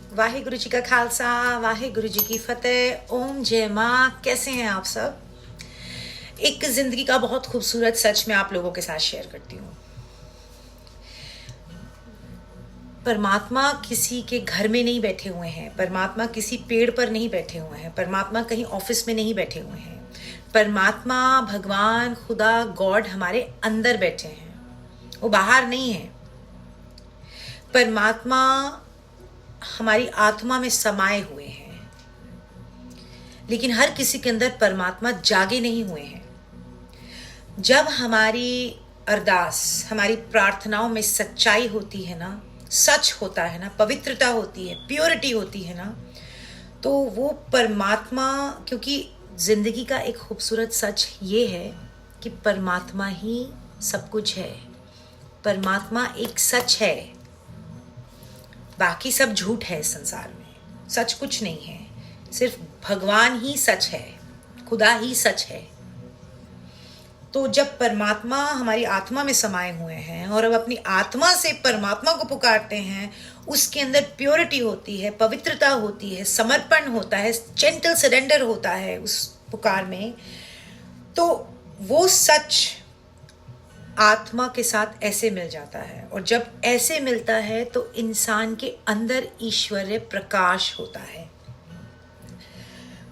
वाहेगुरु जी का खालसा, वाहेगुरु जी की फतेह। ओम जय माँ। कैसे हैं आप सब? एक जिंदगी का बहुत खूबसूरत सच मैं आप लोगों के साथ शेयर करती हूँ। परमात्मा किसी के घर में नहीं बैठे हुए हैं, परमात्मा किसी पेड़ पर नहीं बैठे हुए हैं, परमात्मा कहीं ऑफिस में नहीं बैठे हुए हैं। परमात्मा, भगवान, खुदा, गॉड हमारे अंदर बैठे हैं, वो बाहर नहीं है। परमात्मा हमारी आत्मा में समाये हुए हैं, लेकिन हर किसी के अंदर परमात्मा जागे नहीं हुए हैं। जब हमारी अरदास, हमारी प्रार्थनाओं में सच्चाई होती है ना, सच होता है ना, पवित्रता होती है, प्योरिटी होती है ना, तो वो परमात्मा, क्योंकि जिंदगी का एक खूबसूरत सच ये है कि परमात्मा ही सब कुछ है। परमात्मा एक सच है, बाकी सब झूठ है इस संसार में। सच कुछ नहीं है, सिर्फ भगवान ही सच है, खुदा ही सच है। तो जब परमात्मा हमारी आत्मा में समाये हुए हैं और अब अपनी आत्मा से परमात्मा को पुकारते हैं, उसके अंदर प्योरिटी होती है, पवित्रता होती है, समर्पण होता है, जेंटल सरेंडर होता है उस पुकार में, तो वो सच आत्मा के साथ ऐसे मिल जाता है। और जब ऐसे मिलता है तो इंसान के अंदर ईश्वरीय प्रकाश होता है,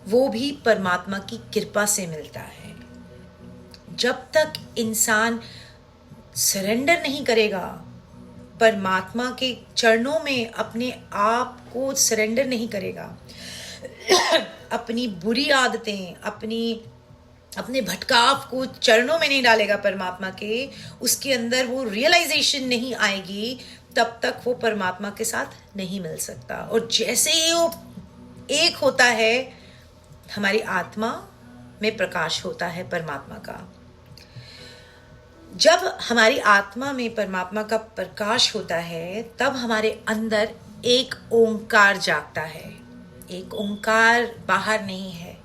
वो भी परमात्मा की कृपा से मिलता है। जब तक इंसान सरेंडर नहीं करेगा, परमात्मा के चरणों में अपने आप को सरेंडर नहीं करेगा, अपनी बुरी आदतें, अपने भटकाव को चरणों में नहीं डालेगा परमात्मा के, उसके अंदर वो रियलाइजेशन नहीं आएगी, तब तक वो परमात्मा के साथ नहीं मिल सकता। और जैसे ही वो एक होता है, हमारी आत्मा में प्रकाश होता है परमात्मा का। जब हमारी आत्मा में परमात्मा का प्रकाश होता है, तब हमारे अंदर एक ओंकार जागता है। एक ओंकार बाहर नहीं है,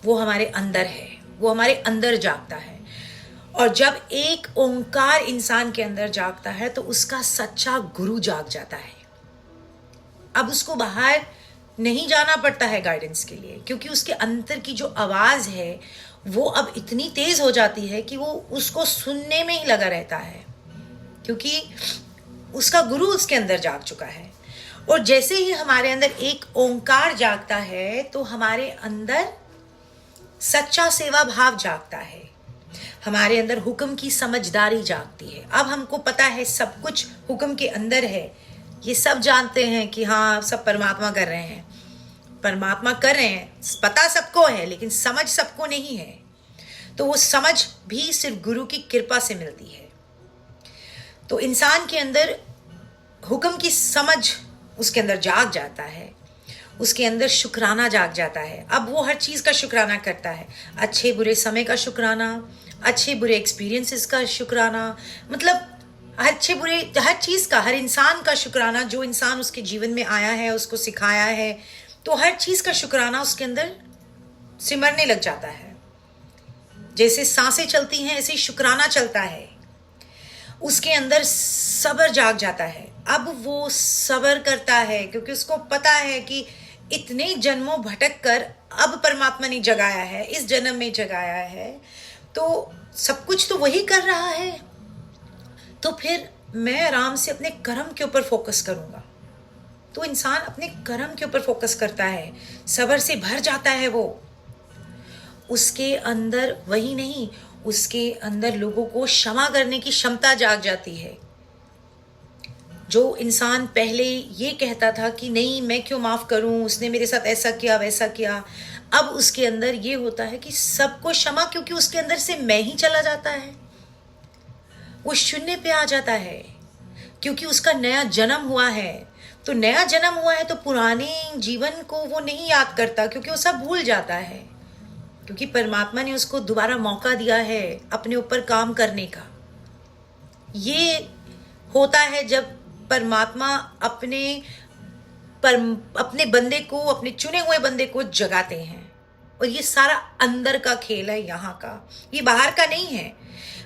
वो हमारे अंदर है, वो हमारे अंदर जागता है। और जब एक ओंकार इंसान के अंदर जागता है तो उसका सच्चा गुरु जाग जाता है। अब उसको बाहर नहीं जाना पड़ता है गाइडेंस के लिए, क्योंकि उसके अंदर की जो आवाज है वो अब इतनी तेज हो जाती है कि वो उसको सुनने में ही लगा रहता है, क्योंकि उसका गुरु उसके अंदर जाग चुका है। और जैसे ही हमारे अंदर एक ओंकार जागता है तो हमारे अंदर सच्चा सेवा भाव जागता है, हमारे अंदर हुक्म की समझदारी जागती है। अब हमको पता है सब कुछ हुक्म के अंदर है, ये सब जानते हैं कि हाँ सब परमात्मा कर रहे हैं, परमात्मा कर रहे हैं, पता सबको है, लेकिन समझ सबको नहीं है। तो वो समझ भी सिर्फ गुरु की कृपा से मिलती है। तो इंसान के अंदर हुक्म की समझ उसके अंदर जाग जाता है, उसके अंदर शुक्राना जाग जाता है। अब वो हर चीज़ का शुक्राना करता है, अच्छे बुरे समय का शुक्राना, अच्छे बुरे एक्सपीरियंसेस का शुक्राना, मतलब अच्छे बुरे हर चीज़ का, हर इंसान का शुक्राना, जो इंसान उसके जीवन में आया है, उसको सिखाया है, तो हर चीज़ का शुक्राना उसके अंदर सिमरने लग जाता है। जैसे सांसें चलती हैं ऐसे ही शुक्राना चलता है। उसके अंदर सब्र जाग जाता है। अब वो सब्र करता है, क्योंकि उसको पता है कि इतने जन्मों भटक कर अब परमात्मा ने जगाया है, इस जन्म में जगाया है, तो सब कुछ तो वही कर रहा है, तो फिर मैं आराम से अपने कर्म के ऊपर फोकस करूंगा। तो इंसान अपने कर्म के ऊपर फोकस करता है, सब्र से भर जाता है वो। उसके अंदर वही नहीं, उसके अंदर लोगों को क्षमा करने की क्षमता जाग जाती है। जो इंसान पहले ये कहता था कि नहीं मैं क्यों माफ करूं, उसने मेरे साथ ऐसा किया वैसा किया, अब उसके अंदर ये होता है कि सबको क्षमा, क्योंकि उसके अंदर से मैं ही चला जाता है, वो शून्य पे आ जाता है, क्योंकि उसका नया जन्म हुआ है। तो नया जन्म हुआ है तो पुराने जीवन को वो नहीं याद करता, क्योंकि वो सब भूल जाता है, क्योंकि परमात्मा ने उसको दोबारा मौका दिया है अपने ऊपर काम करने का। ये होता है जब परमात्मा अपने बंदे को, अपने चुने हुए बंदे को जगाते हैं। और ये सारा अंदर का खेल है यहाँ का, ये बाहर का नहीं है।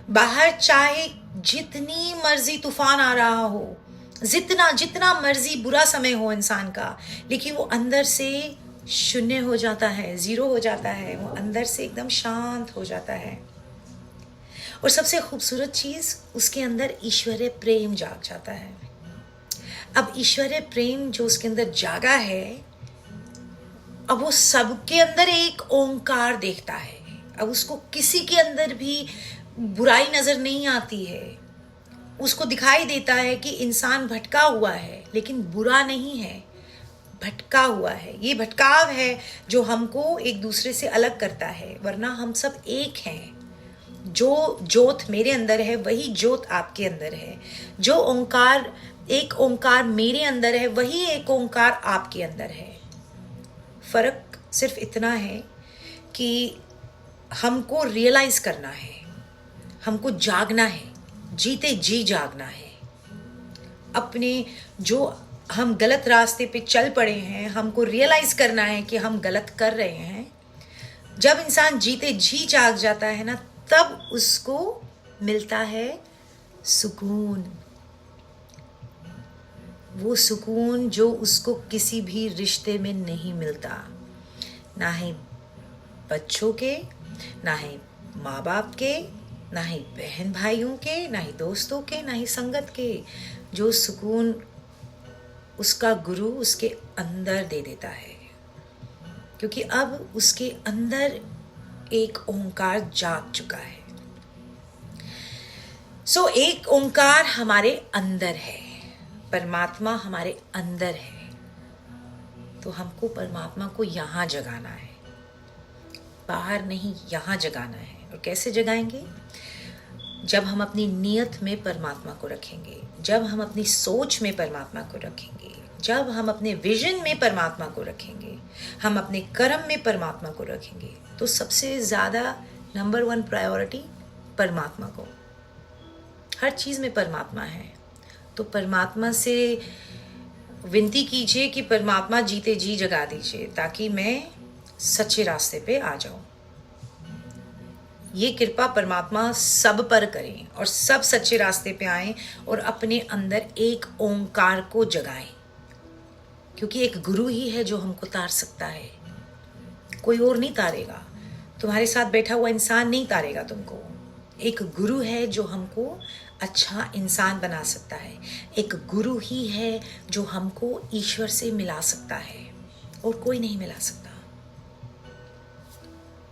बाहर चाहे जितनी मर्जी तूफान आ रहा हो, जितना जितना मर्जी बुरा समय हो इंसान का, लेकिन वो अंदर से शून्य हो जाता है, जीरो हो जाता है, वो अंदर से एकदम शांत हो जाता है। और सबसे खूबसूरत चीज, उसके अंदर ईश्वरीय प्रेम जाग जाता है। अब ईश्वरीय प्रेम जो उसके अंदर जागा है, अब वो सबके अंदर एक ओंकार देखता है। अब उसको किसी के अंदर भी बुराई नजर नहीं आती है। उसको दिखाई देता है कि इंसान भटका हुआ है, लेकिन बुरा नहीं है, भटका हुआ है। ये भटकाव है जो हमको एक दूसरे से अलग करता है, वरना हम सब एक हैं। जो ज्योत मेरे अंदर है वही ज्योत आपके अंदर है। जो ओंकार, एक ओंकार मेरे अंदर है, वही एक ओंकार आपके अंदर है। फर्क सिर्फ इतना है कि हमको रियलाइज करना है, हमको जागना है, जीते जी जागना है। अपने जो हम गलत रास्ते पे चल पड़े हैं, हमको रियलाइज करना है कि हम गलत कर रहे हैं। जब इंसान जीते जी जाग जाता है ना, तब उसको मिलता है सुकून। वो सुकून जो उसको किसी भी रिश्ते में नहीं मिलता, ना ही बच्चों के, ना ही माँ बाप के, ना ही बहन भाइयों के, ना ही दोस्तों के, ना ही संगत के। जो सुकून उसका गुरु उसके अंदर दे देता है, क्योंकि अब उसके अंदर एक ओंकार जाग चुका है। सो एक ओंकार हमारे अंदर है, परमात्मा हमारे अंदर है। तो हमको परमात्मा को यहाँ जगाना है, बाहर नहीं, यहाँ जगाना है। और कैसे जगाएंगे? जब हम अपनी नियत में परमात्मा को रखेंगे, जब हम अपनी सोच में परमात्मा को रखेंगे, जब हम अपने विजन में परमात्मा को रखेंगे, हम अपने कर्म में परमात्मा को रखेंगे, तो सबसे ज़्यादा नंबर 1 प्रायोरिटी परमात्मा को। हर चीज़ में परमात्मा है, तो परमात्मा से विनती कीजिए कि परमात्मा जीते जी जगा दीजिए, ताकि मैं सच्चे रास्ते पे आ जाऊं। ये कृपा परमात्मा सब पर करें और सब सच्चे रास्ते पे आएं और अपने अंदर एक ओंकार को जगाएं, क्योंकि एक गुरु ही है जो हमको तार सकता है, कोई और नहीं तारेगा। तुम्हारे साथ बैठा हुआ इंसान नहीं तारेगा तुमको। एक गुरु है जो हमको अच्छा इंसान बना सकता है। एक गुरु ही है जो हमको ईश्वर से मिला सकता है, और कोई नहीं मिला सकता।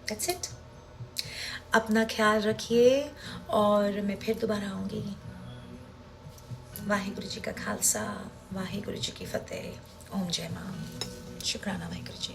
That's it. अपना ख्याल रखिए, और मैं फिर दोबारा आऊँगी। वाहिगुरु जी का खालसा, वाहिगुरु जी की फतेह। ओम जय मां। शुक्राना वाहिगुरु जी।